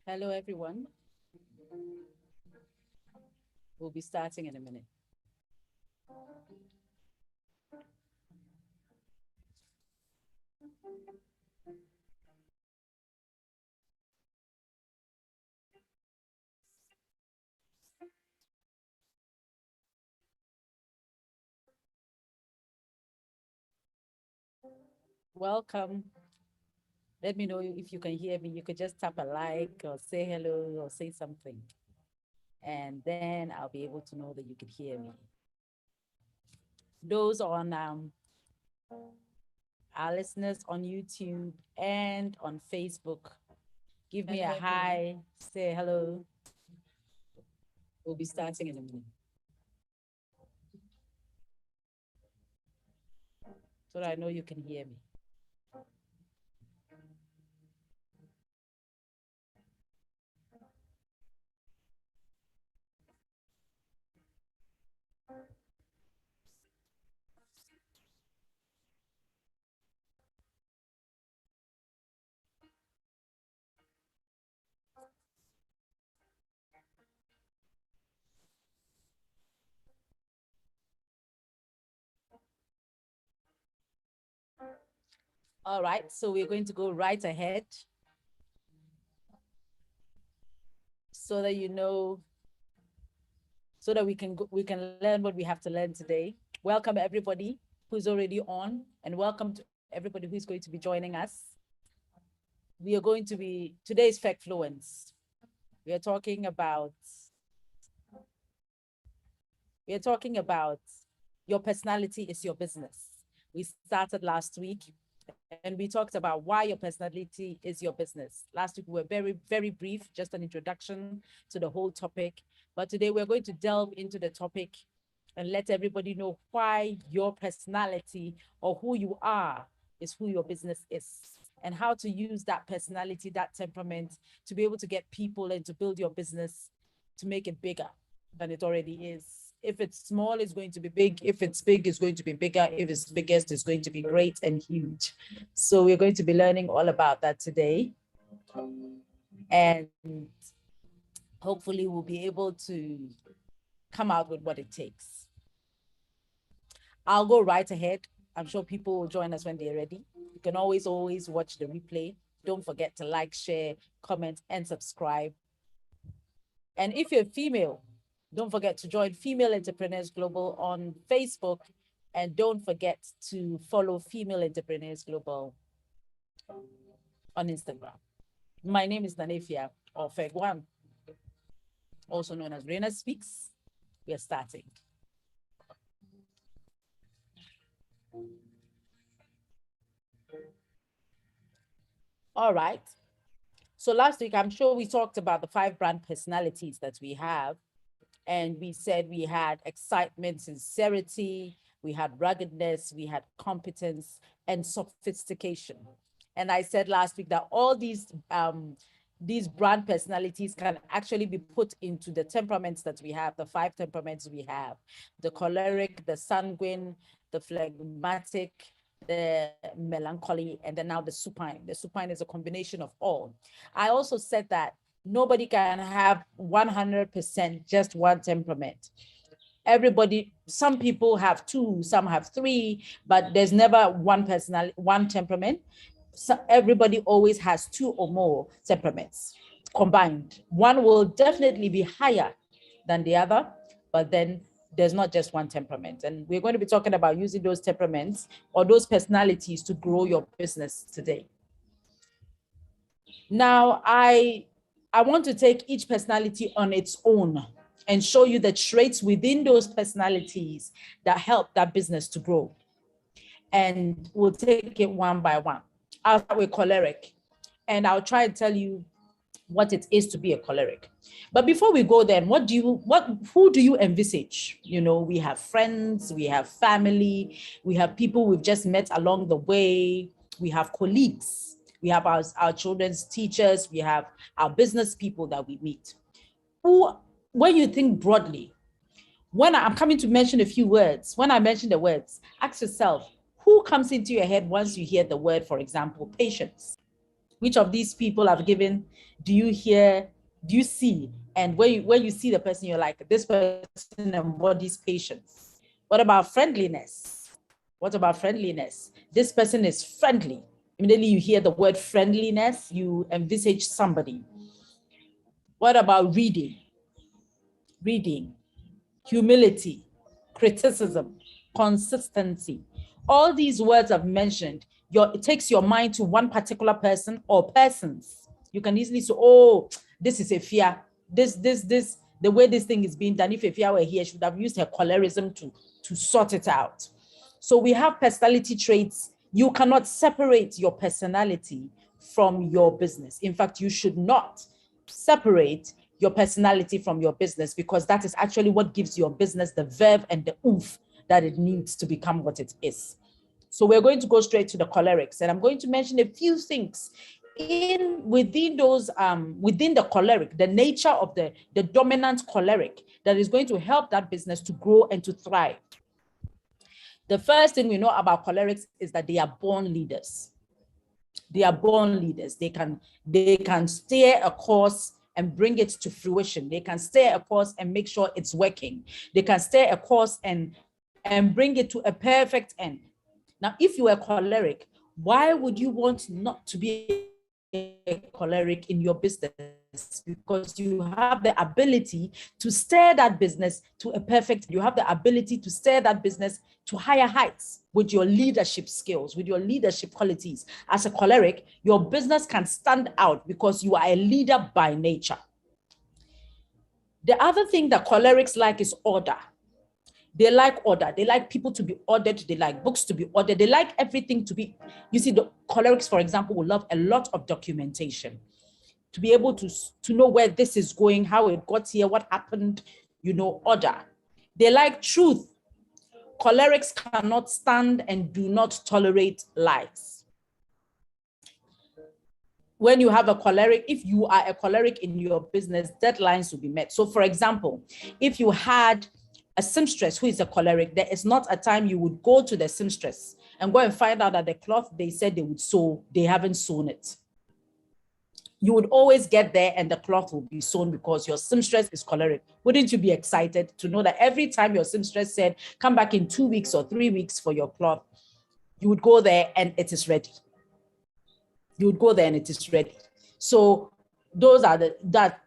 Hello, everyone. We'll be starting in a minute. Welcome. Let me know if you can hear me. You could just tap a like or say hello or say something. And then I'll be able to know that you could hear me. Those on our listeners on YouTube and on Facebook, give me a hi, say hello. We'll be starting in a minute. So that I know you can hear me. All right, so we're going to go right ahead so that you know, so that we can learn what we have to learn today. Welcome everybody who's already on, and welcome to everybody who's going to be joining us. We are going to be, today's FEGFLUENCE. We are talking about your personality is your business. We started last week and we talked about why your personality is your business. Last week we were very, very brief, just an introduction to the whole topic. But today we're going to delve into the topic and let everybody know why your personality or who you are is who your business is, and how to use that personality, that temperament, to be able to get people and to build your business to make it bigger than it already is. If it's small, it's going to be big. If it's big, it's going to be bigger. If it's biggest, it's going to be great and huge. So we're going to be learning all about that today. And hopefully we'll be able to come out with what it takes. I'll go right ahead. I'm sure people will join us when they're ready. You can always watch the replay. Don't forget to like, share, comment, and subscribe. And if you're female, don't forget to join Female Entrepreneurs Global on Facebook. And don't forget to follow Female Entrepreneurs Global on Instagram. My name is Nanefia, or FEG1, also known as Rena Speaks. We are starting. All right. So last week, I'm sure we talked about the 5 brand personalities that we have. And we said we had excitement, sincerity, we had ruggedness, we had competence, and sophistication. And I said last week that all these brand personalities can actually be put into the temperaments that we have, the 5 temperaments we have: the choleric, the sanguine, the phlegmatic, the melancholy, and then now the supine. The supine is a combination of all. I also said that nobody can have 100% just one temperament. Everybody, some people have 2, some have 3, but there's never one temperament. So everybody always has 2 or more temperaments combined. One will definitely be higher than the other, but then there's not just one temperament. And we're going to be talking about using those temperaments or those personalities to grow your business today. Now, I want to take each personality on its own and show you the traits within those personalities that help that business to grow. And we'll take it one by one. I'll start with choleric, and I'll try to tell you what it is to be a choleric. But before we go there, who do you envisage? You know, we have friends, we have family, we have people we've just met along the way, we have colleagues, we have our children's teachers, we have our business people that we meet. When you think broadly, when I'm coming to mention a few words, when I mention the words, ask yourself, who comes into your head once you hear the word, for example, patience? Which of these people I've given do you see? And when you see the person, you're like, this person embodies patience. What about friendliness? What about friendliness? This person is friendly. Immediately you hear the word friendliness, you envisage somebody. What about reading? Reading, humility, criticism, consistency. All these words I've mentioned, it takes your mind to one particular person or persons. You can easily say, oh, this is a fear. The way this thing is being done, if a fear were here, she would have used her cholerism to sort it out. So we have personality traits. You cannot separate your personality from your business. In fact, you should not separate your personality from your business, because that is actually what gives your business the verve and the oomph that it needs to become what it is. So we're going to go straight to the cholerics, and I'm going to mention a few things within the choleric, the nature of the dominant choleric that is going to help that business to grow and to thrive. The first thing we know about cholerics is that they are born leaders. They are born leaders. They can steer a course and bring it to fruition. They can steer a course and make sure it's working. They can steer a course and bring it to a perfect end. Now, if you are choleric, why would you want not to be a choleric in your business? Because you have the ability to steer that business to a perfect, you have the ability to steer that business to higher heights with your leadership skills, with your leadership qualities. As a choleric, your business can stand out because you are a leader by nature. The other thing that cholerics like is order. They like order. They like people to be ordered. They like books to be ordered. They like everything to be, you see, the cholerics, for example, will love a lot of documentation, to be able to know where this is going, how it got here, what happened, order. They like truth. Cholerics cannot stand and do not tolerate lies. When you have a choleric, if you are a choleric in your business, deadlines will be met. So for example, if you had a seamstress who is a choleric, there is not a time you would go to the seamstress and go and find out that the cloth they said they would sew, they haven't sewn it. You would always get there and the cloth will be sewn because your seamstress is choleric. Wouldn't you be excited to know that every time your seamstress said, come back in 2 weeks or 3 weeks for your cloth, you would go there and it is ready. You would go there and it is ready. So those are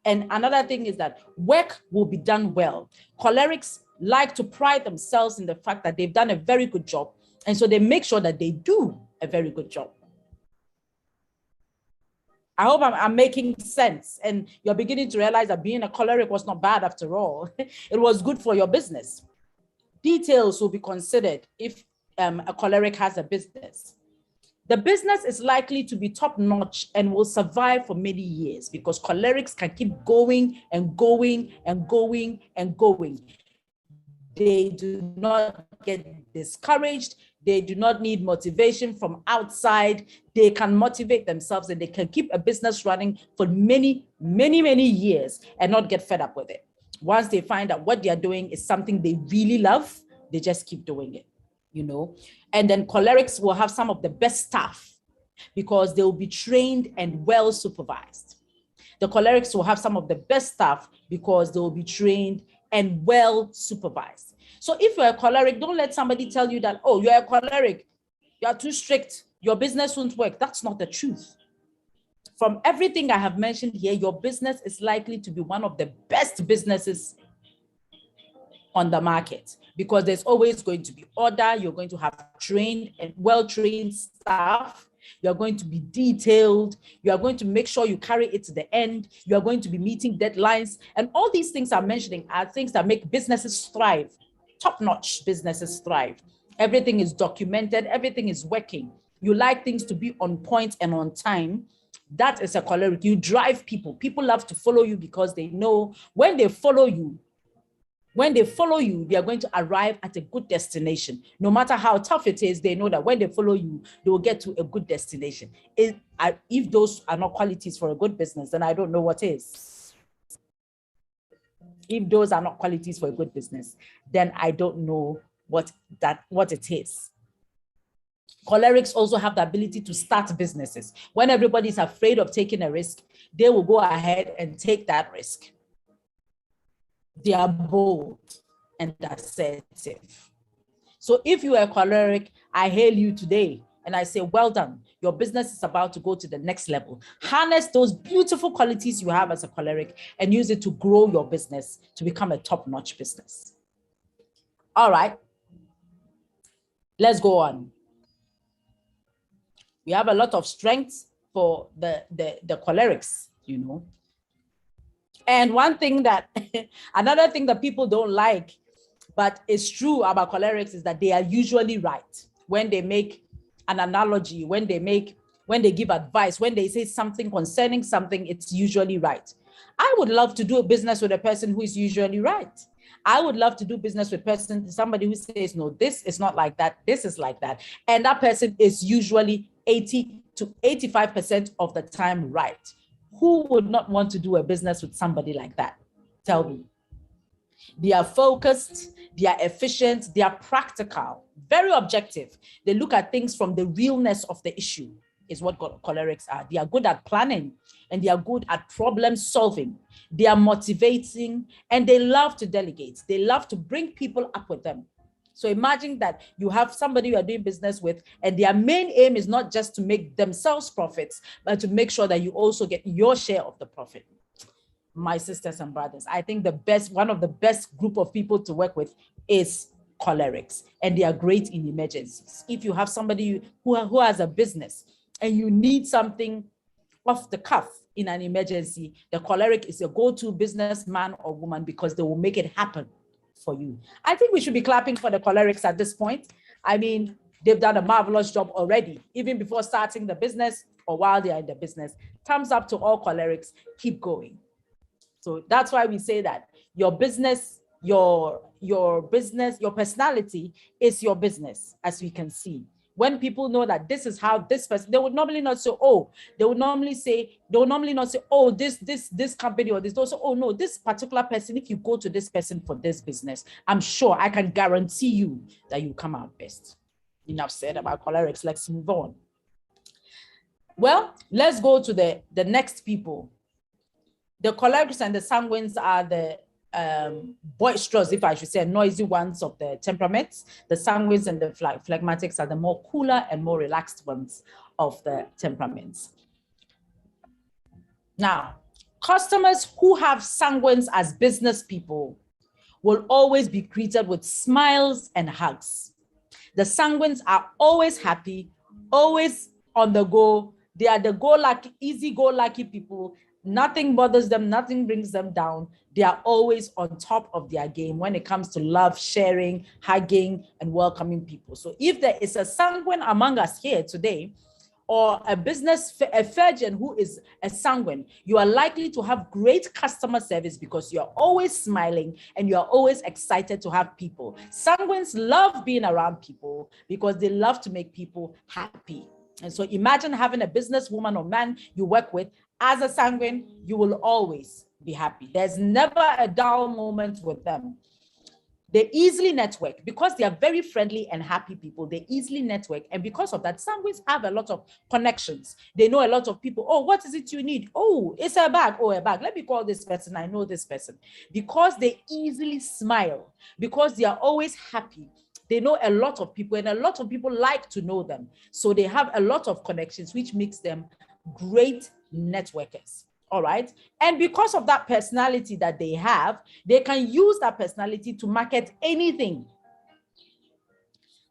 and another thing is that work will be done well. Cholerics like to pride themselves in the fact that they've done a very good job. And so they make sure that they do a very good job. I hope I'm making sense. And you're beginning to realize that being a choleric was not bad after all. It was good for your business. Details will be considered if a choleric has a business. The business is likely to be top-notch and will survive for many years because cholerics can keep going and going and going and going. They do not get discouraged. They do not need motivation from outside. They can motivate themselves and they can keep a business running for many, many, many years and not get fed up with it. Once they find out what they're doing is something they really love, they just keep doing it, And then cholerics will have some of the best staff because they will be trained and well supervised. The cholerics will have some of the best staff because they will be trained and well supervised. So if you're a choleric, don't let somebody tell you that, oh, you're a choleric, you're too strict, your business won't work. That's not the truth. From everything I have mentioned here, your business is likely to be one of the best businesses on the market because there's always going to be order. You're going to have trained and well-trained staff. You're going to be detailed. You are going to make sure you carry it to the end. You are going to be meeting deadlines. And all these things I'm mentioning are things that make businesses thrive, top-notch businesses thrive. Everything is documented. Everything is working. You like things to be on point and on time. That is a choleric. You drive people. People love to follow you because they know when they follow you, they are going to arrive at a good destination. No matter how tough it is, they know that when they follow you, they will get to a good destination. If those are not qualities for a good business, then I don't know what is. If those are not qualities for a good business, then I don't know what it is. Cholerics also have the ability to start businesses. When everybody's afraid of taking a risk, they will go ahead and take that risk. They are bold and assertive. So if you are a choleric, I hail you today and I say, well done. Your business is about to go to the next level. Harness those beautiful qualities you have as a choleric and use it to grow your business to become a top-notch business. All right, let's go on. We have a lot of strengths for the cholerics, you know. And one thing that, another thing that people don't like, but it's true about cholerics, is that they are usually right when they make an analogy, when they give advice, when they say something concerning something, it's usually right. I would love to do a business with a person who is usually right. I would love to do business with somebody who says, no, this is not like that, this is like that. And that person is usually 80 to 85% of the time right. Who would not want to do a business with somebody like that? Tell me. They are focused, they are efficient, they are practical, very objective. They look at things from the realness of the issue, is what cholerics are. They are good at planning and they are good at problem solving. They are motivating and they love to delegate. They love to bring people up with them. So imagine that you have somebody you are doing business with and their main aim is not just to make themselves profits, but to make sure that you also get your share of the profit. My sisters and brothers, I think one of the best group of people to work with is cholerics, and they are great in emergencies. If you have somebody who has a business and you need something off the cuff in an emergency, the choleric is a go-to businessman or woman because they will make it happen for you. I think we should be clapping for the cholerics at this point. I mean, they've done a marvelous job already, even before starting the business or while they are in the business. Thumbs up to all cholerics. Keep going. So that's why we say that your business, your personality is your business, as we can see. When people know that this is how this person, they would normally not say, oh, they would normally not say, oh, this company or this, also, oh no, this particular person, if you go to this person for this business, I'm sure I can guarantee you that you come out best. Enough said about cholerics. Let's move on. Well, let's go to the next people. The cholerics and the sanguines are the boisterous, if I should say, noisy ones of the temperaments. The sanguines and the phlegmatics are the more cooler and more relaxed ones of the temperaments. Now, customers who have sanguines as business people will always be greeted with smiles and hugs. The sanguines are always happy, always on the go. They are the easy-go-lucky people. Nothing bothers them, nothing brings them down. They are always on top of their game when it comes to love, sharing, hugging, and welcoming people. So if there is a sanguine among us here today, or a FEGFLUENCE who is a sanguine, you are likely to have great customer service because you're always smiling and you're always excited to have people. Sanguines love being around people because they love to make people happy. And so imagine having a businesswoman or man you work with as a sanguine, you will always be happy. There's never a dull moment with them. They easily network because they are very friendly and happy people. They easily network. And because of that, sanguines have a lot of connections. They know a lot of people. Oh, what is it you need? Oh, it's a bag. Oh, a bag. Let me call this person. I know this person. Because they easily smile, because they are always happy. They know a lot of people and a lot of people like to know them. So they have a lot of connections, which makes them great networkers. All right. And because of that personality that they have, they can use that personality to market anything.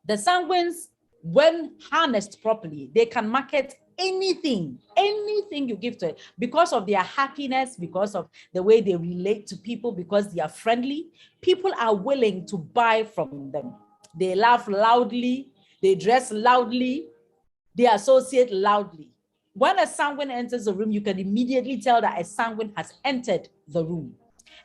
The sanguines, when harnessed properly, they can market anything you give to it because of their happiness, because of the way they relate to people, because they are friendly. People are willing to buy from them. They laugh loudly, they dress loudly, they associate loudly. When a sanguine enters the room, you can immediately tell that a sanguine has entered the room.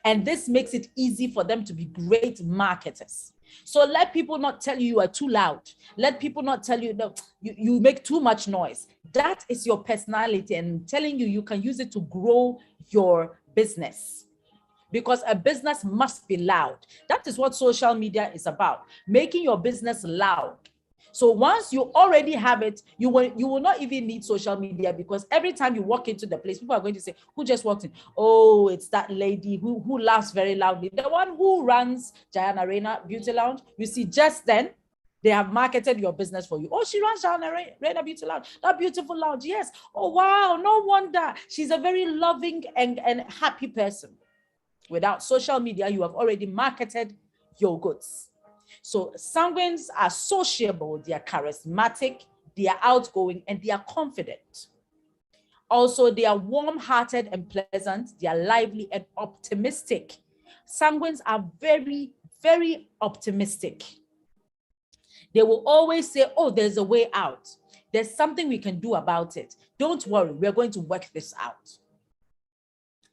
And this makes it easy for them to be great marketers. So let people not tell you are too loud. Let people not tell you that you make too much noise. That is your personality, and I'm telling you, you can use it to grow your business. Because a business must be loud. That is what social media is about, making your business loud. So once you already have it, you will not even need social media, because every time you walk into the place, people are going to say, who just walked in? Oh, it's that lady who laughs very loudly. The one who runs Giant Arena Beauty Lounge. You see, just then, they have marketed your business for you. Oh, she runs Giant Arena Beauty Lounge. That beautiful lounge. Yes. Oh, wow. No wonder. She's a very loving and happy person. Without social media, you have already marketed your goods. So sanguines are sociable, they are charismatic, they are outgoing, and they are confident. Also, they are warm-hearted and pleasant, they are lively and optimistic. Sanguines are very, very optimistic. They will always say, oh, there's a way out. There's something we can do about it. Don't worry, we're going to work this out.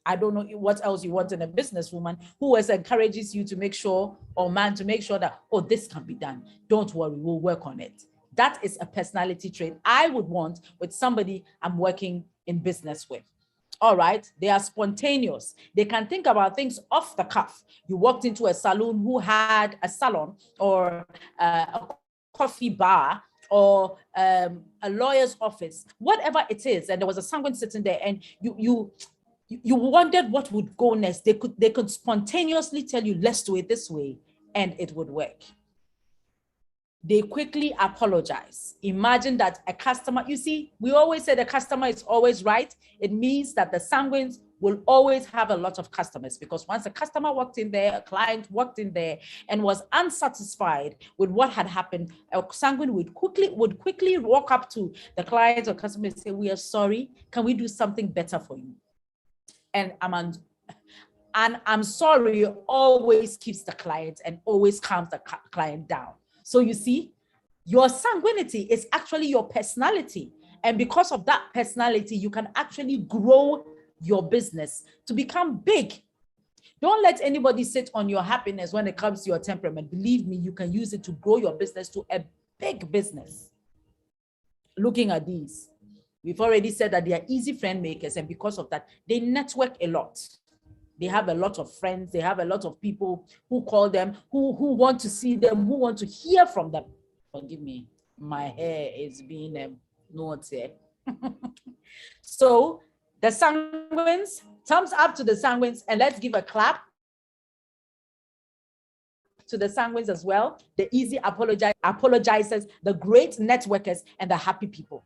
I don't know what else you want in a businesswoman who always encourages you to make sure, or man, to make sure that, oh, this can be done. Don't worry, we'll work on it. That is a personality trait I would want with somebody I'm working in business with. All right, they are spontaneous. They can think about things off the cuff. You walked into a salon who had a salon, or a coffee bar, or a lawyer's office, whatever it is, and there was a sanguine sitting there, and you wondered what would go next. They could spontaneously tell you, let's do it this way, and it would work. They quickly apologize. Imagine that a customer, you see, we always say the customer is always right. It means that the sanguines will always have a lot of customers, because once a customer walked in there, a client walked in there and was unsatisfied with what had happened, a sanguine would quickly walk up to the client or customer and say, we are sorry, can we do something better for you? And I'm sorry always keeps the client and always calms the client down. So you see, your sanguinity is actually your personality. And because of that personality, you can actually grow your business to become big. Don't let anybody sit on your happiness when it comes to your temperament. Believe me, you can use it to grow your business to a big business. Looking at these, we've already said that they are easy friend makers, and because of that, they network a lot. They have a lot of friends. They have a lot of people who call them, who want to see them, who want to hear from them. Forgive me, my hair is being naughty. So the sanguines, thumbs up to the sanguines, and let's give a clap to the sanguines as well. The easy apologizers, the great networkers, and the happy people.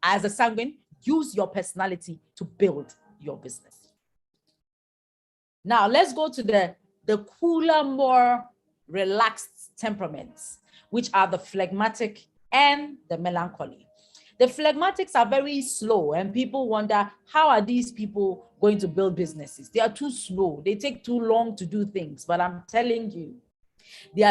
As a sanguine, use your personality to build your business. Now, let's go to the cooler, more relaxed temperaments, which are the phlegmatic and the melancholy. The phlegmatics are very slow, and people wonder, how are these people going to build businesses? They are too slow. They take too long to do things. But I'm telling you, they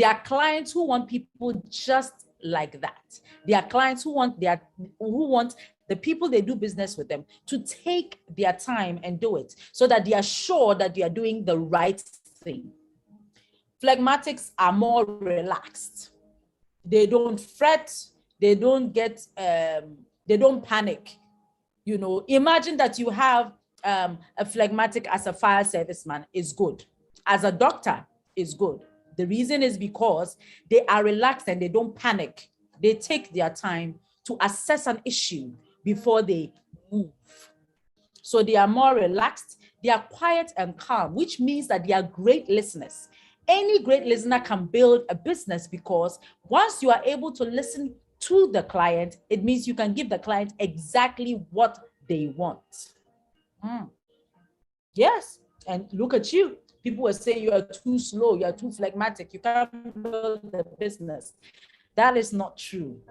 are clients who want people just like that. They are clients who want the people they do business with them to take their time and do it, so that they are sure that they are doing the right thing. Phlegmatics are more relaxed. They don't fret. They don't they don't panic. You know, imagine that you have a phlegmatic as a fire serviceman is good. As a doctor is good. The reason is because they are relaxed and they don't panic. They take their time to assess an issue before they move. So they are more relaxed, they are quiet and calm, which means that they are great listeners. Any great listener can build a business, because once you are able to listen to the client, it means you can give the client exactly what they want. Yes, and look at you. People were saying you are too slow, you are too phlegmatic, you can't build a business. That is not true.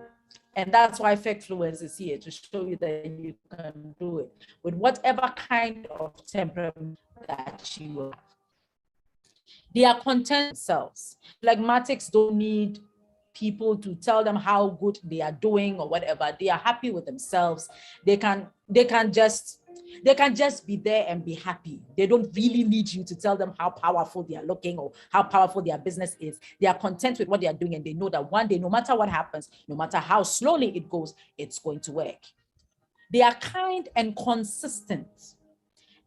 And that's why FEGFLUENCE is here, to show you that you can do it with whatever kind of temperament that you have. They are content themselves. Phlegmatics don't need people to tell them how good they are doing or whatever. They are happy with themselves. They can just be there and be happy. They don't really need you to tell them how powerful they are looking or how powerful their business is. They are content with what they are doing, and they know that one day, no matter what happens, no matter how slowly it goes, it's going to work. They are kind and consistent.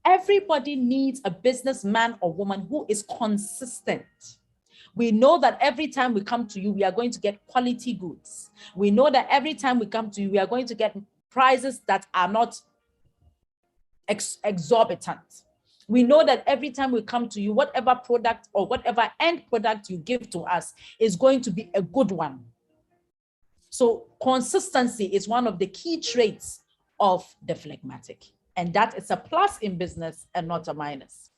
Everybody needs a businessman or woman who is consistent. We know that every time we come to you, we are going to get quality goods. We know that every time we come to you, we are going to get prices that are not exorbitant. We know that every time we come to you, whatever product or whatever end product you give to us is going to be a good one. So consistency is one of the key traits of the phlegmatic, and that is a plus in business and not a minus.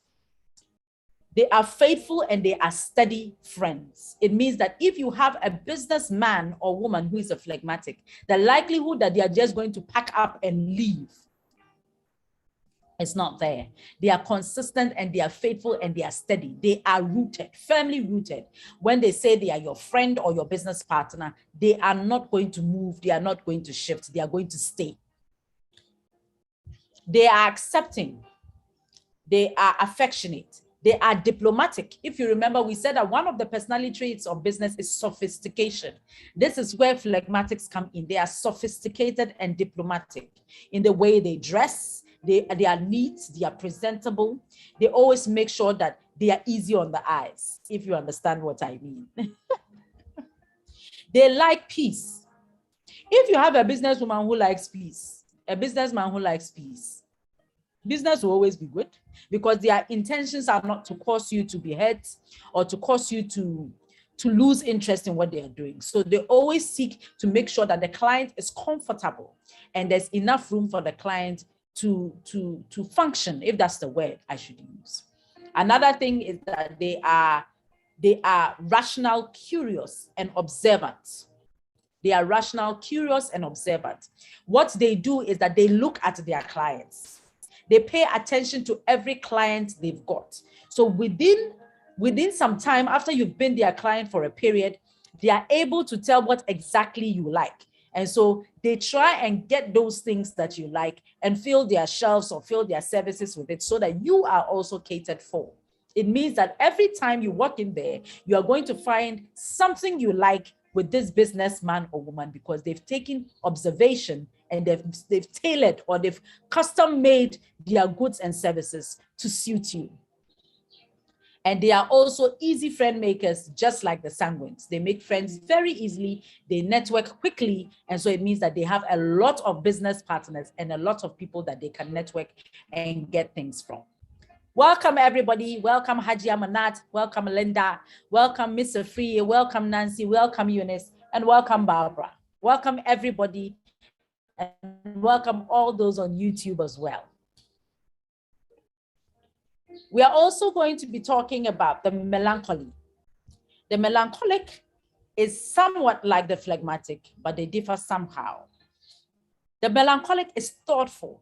They are faithful and they are steady friends. It means that if you have a businessman or woman who is a phlegmatic, the likelihood that they are just going to pack up and leave is not there. They are consistent and they are faithful and they are steady. They are rooted, firmly rooted. When they say they are your friend or your business partner, they are not going to move. They are not going to shift. They are going to stay. They are accepting. They are affectionate. They are diplomatic. If you remember, we said that one of the personality traits of business is sophistication. This is where phlegmatics come in. They are sophisticated and diplomatic in the way they dress. They are neat, they are presentable. They always make sure that they are easy on the eyes, if you understand what I mean. They like peace. If you have a businesswoman who likes peace, a businessman who likes peace, business will always be good, because their intentions are not to cause you to be hurt or to cause you to lose interest in what they are doing. So they always seek to make sure that the client is comfortable and there's enough room for the client to function, if that's the word I should use. Another thing is that they are rational, curious, and observant. They are rational, curious, and observant. What they do is that they look at their clients. They pay attention to every client they've got. So within some time, after you've been their client for a period, they are able to tell what exactly you like. And so they try and get those things that you like and fill their shelves or fill their services with it so that you are also catered for. It means that every time you walk in there, you are going to find something you like with this businessman or woman, because they've taken observation and they've tailored or they've custom made their goods and services to suit you. And they are also easy friend makers, just like the sanguines. They make friends very easily, they network quickly, and so it means that they have a lot of business partners and a lot of people that they can network and get things from. Welcome, everybody. Welcome, Hajia Manat. Welcome, Linda. Welcome, Mr. Free. Welcome, Nancy. Welcome, Eunice. And welcome, Barbara. Welcome, everybody. And welcome all those on YouTube as well. We are also going to be talking about the melancholy. The melancholic is somewhat like the phlegmatic, but they differ somehow. The melancholic is thoughtful.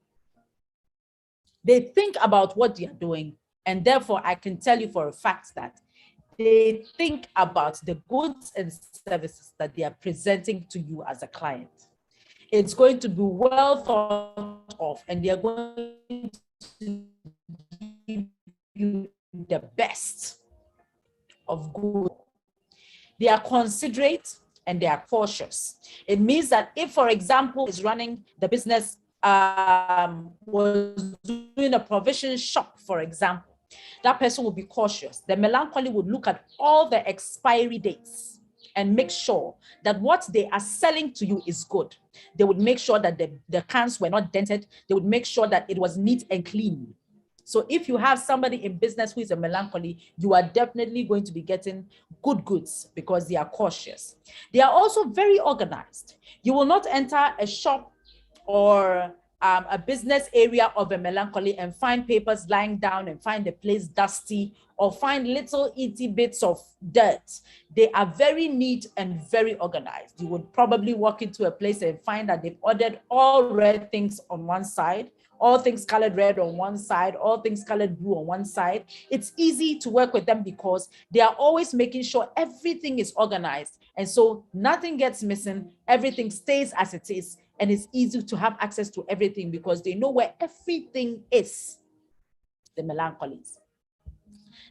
They think about what they are doing, and therefore I can tell you for a fact that they think about the goods and services that they are presenting to you as a client. It's going to be well thought of, and they are going to give you the best of good. They are considerate and they are cautious. It means that if, for example, is running the business, was doing a provision shop, for example, that person will be cautious. The melancholy would look at all the expiry dates and make sure that what they are selling to you is good. They would make sure that the cans were not dented. They would make sure that it was neat and clean. So if you have somebody in business who is a melancholy, you are definitely going to be getting good goods because they are cautious. They are also very organized. You will not enter a shop or a business area of a melancholy and find papers lying down and find the place dusty or find little itty bits of dirt. They are very neat and very organized. You would probably walk into a place and find that they've ordered all red things on one side, all things colored red on one side, all things colored blue on one side. It's easy to work with them because they are always making sure everything is organized. And so nothing gets missing, everything stays as it is. And it's easy to have access to everything because they know where everything is, the melancholies.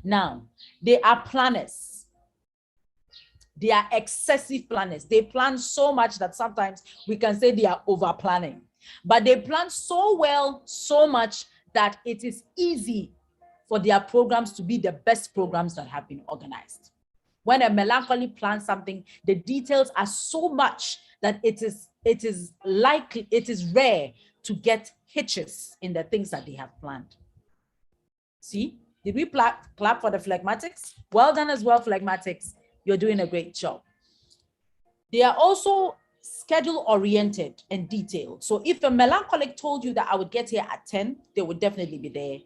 Now, they are planners. They are excessive planners. They plan so much that sometimes we can say they are over planning. But they plan so well, so much that it is easy for their programs to be the best programs that have been organized. When a melancholy plans something, the details are so much that it is rare to get hitches in the things that they have planned. See, did we clap for the phlegmatics? Well done as well, phlegmatics. You're doing a great job. They are also schedule oriented and detailed. So if a melancholic told you that I would get here at 10, they would definitely be there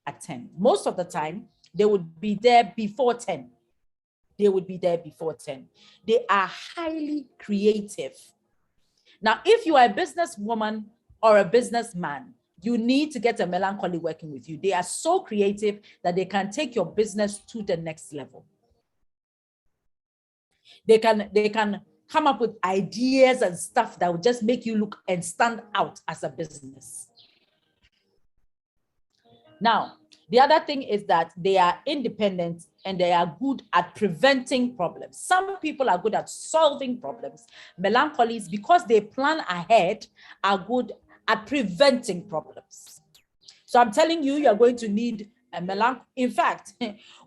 at 10. Most of the time, they would be there before 10. They would be there before 10. They are highly creative. Now, if you are a businesswoman or a businessman, you need to get a melancholy working with you. They are so creative that they can take your business to the next level. They can come up with ideas and stuff that will just make you look and stand out as a business. Now, the other thing is that they are independent and they are good at preventing problems. Some people are good at solving problems. Melancholies, because they plan ahead, are good at preventing problems. So I'm telling you, you're going to need a melancholy. In fact,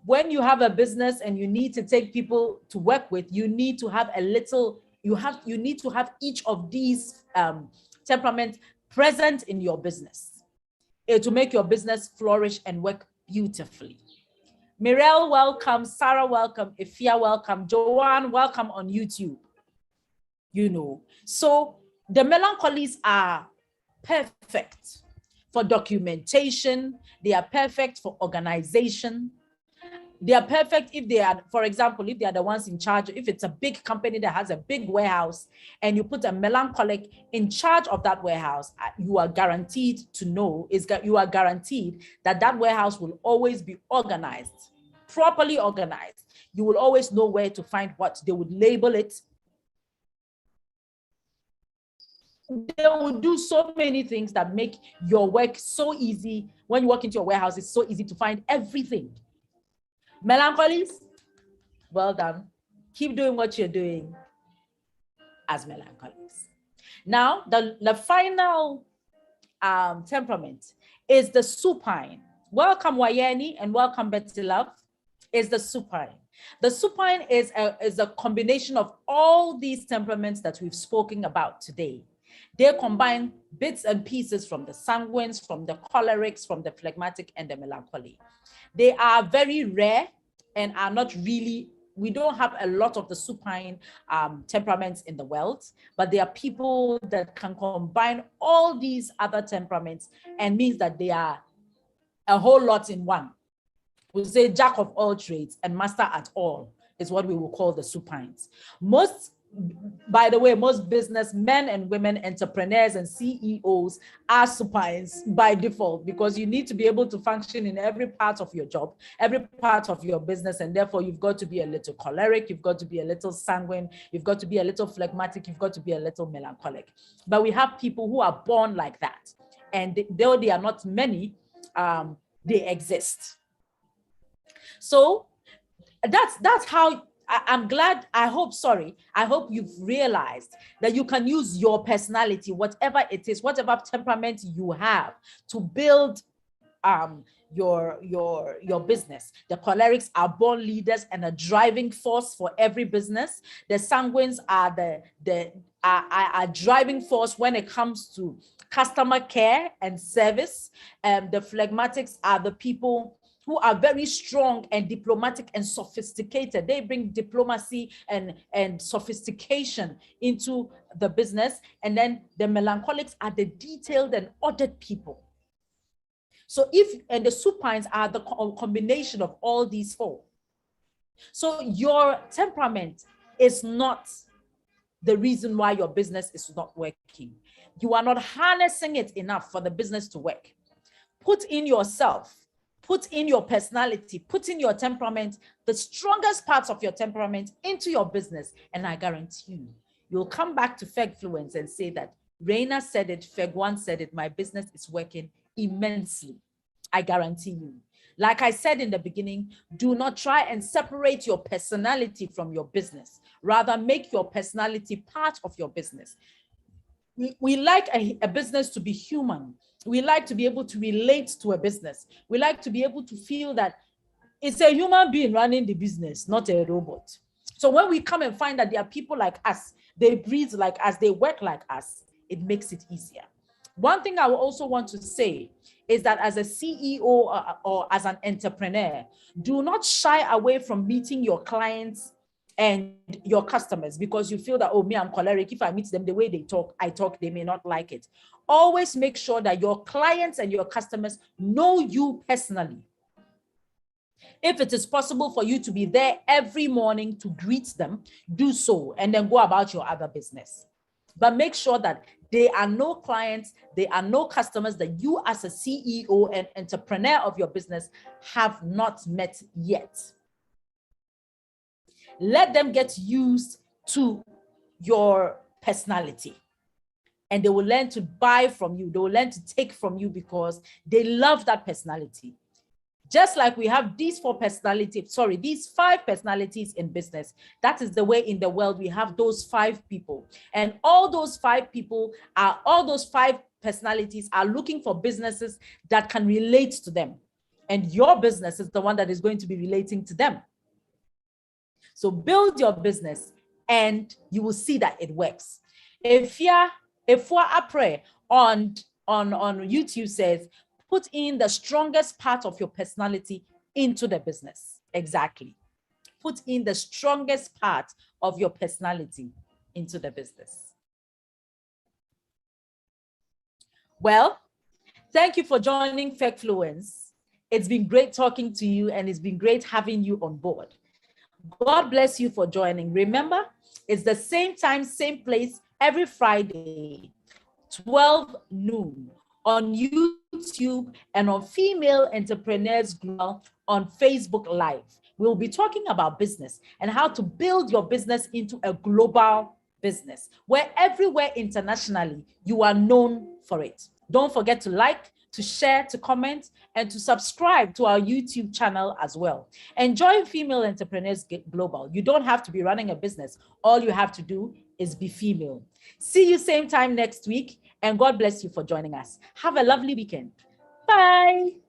when you have a business and you need to take people to work with, you need to have a little, you need to have each of these temperaments present in your business to make your business flourish and work beautifully. Mirelle, welcome. Sarah, welcome. Ifia, welcome. Joanne, welcome on YouTube. You know, so the melancholies are perfect for documentation. They are perfect for organization. They are perfect if they are, for example, if they are the ones in charge, if it's a big company that has a big warehouse and you put a melancholic in charge of that warehouse, you are guaranteed to know, you are guaranteed that that warehouse will always be organized, properly organized. You will always know where to find what. They would label it. They will do so many things that make your work so easy. When you walk into your warehouse, it's so easy to find everything. Melancholies, well done. Keep doing what you're doing as melancholies. Now, the final temperament is the supine. Welcome, Wayeni, and welcome, Betty Love, is the supine. The supine is a combination of all these temperaments that we've spoken about today. They combine bits and pieces from the sanguines, from the cholerics, from the phlegmatic, and the melancholy. They are very rare and are not really, we don't have a lot of the supine temperaments in the world, but there are people that can combine all these other temperaments and means that they are a whole lot in one. We say jack of all trades and master at all is what we will call the supines. By the way, most businessmen and women, entrepreneurs and CEOs are supines by default, because you need to be able to function in every part of your job, every part of your business, and therefore you've got to be a little choleric, you've got to be a little sanguine, you've got to be a little phlegmatic, you've got to be a little melancholic. But we have people who are born like that, and though they are not many, they exist. So that's how I'm glad, I hope you've realized that you can use your personality, whatever it is, whatever temperament you have, to build your business. The cholerics are born leaders and a driving force for every business. The sanguines are a driving force when it comes to customer care and service. The phlegmatics are the people who are very strong and diplomatic and sophisticated. They bring diplomacy and sophistication into the business. And then the melancholics are the detailed and ordered people. So and the supines are the combination of all these four. So your temperament is not the reason why your business is not working. You are not harnessing it enough for the business to work. Put in yourself, put in your personality, put in your temperament, the strongest parts of your temperament into your business. And I guarantee you'll come back to FEGFLUENCE and say that Raina said it, FEG1 said it, my business is working immensely. I guarantee you. Like I said in the beginning, do not try and separate your personality from your business. Rather, make your personality part of your business. We like a business to be human. We like to be able to relate to a business. We like to be able to feel that it's a human being running the business, not a robot. So when we come and find that there are people like us, they breathe like us, they work like us, it makes it easier. One thing I will also want to say is that as a CEO or as an entrepreneur, do not shy away from meeting your clients and your customers because you feel that, oh, me, I'm choleric. If I meet them the way they talk, they may not like it. Always make sure that your clients and your customers know you personally. If it is possible for you to be there every morning to greet them, do so and then go about your other business. But make sure that there are no clients, there are no customers that you as a CEO and entrepreneur of your business have not met yet. Let them get used to your personality and they will learn to buy from you. They will learn to take from you because they love that personality. Just like we have these these 5 personalities in business, that is the way in the world we have those 5 people. And all those 5 personalities are looking for businesses that can relate to them. And your business is the one that is going to be relating to them. So build your business and you will see that it works. If Apre on YouTube says, put in the strongest part of your personality into the business. Exactly. Put in the strongest part of your personality into the business. Well, thank you for joining FEGFLUENCE. It's been great talking to you and it's been great having you on board. God bless you for joining. Remember, it's the same time, same place every Friday, 12 noon on YouTube and on Female Entrepreneurs Global on Facebook Live. We'll be talking about business and how to build your business into a global business where everywhere internationally you are known for it. Don't forget to like, to share, to comment, and to subscribe to our YouTube channel as well. And join Female Entrepreneurs Global. You don't have to be running a business. All you have to do is be female. See you same time next week, and God bless you for joining us. Have a lovely weekend. Bye.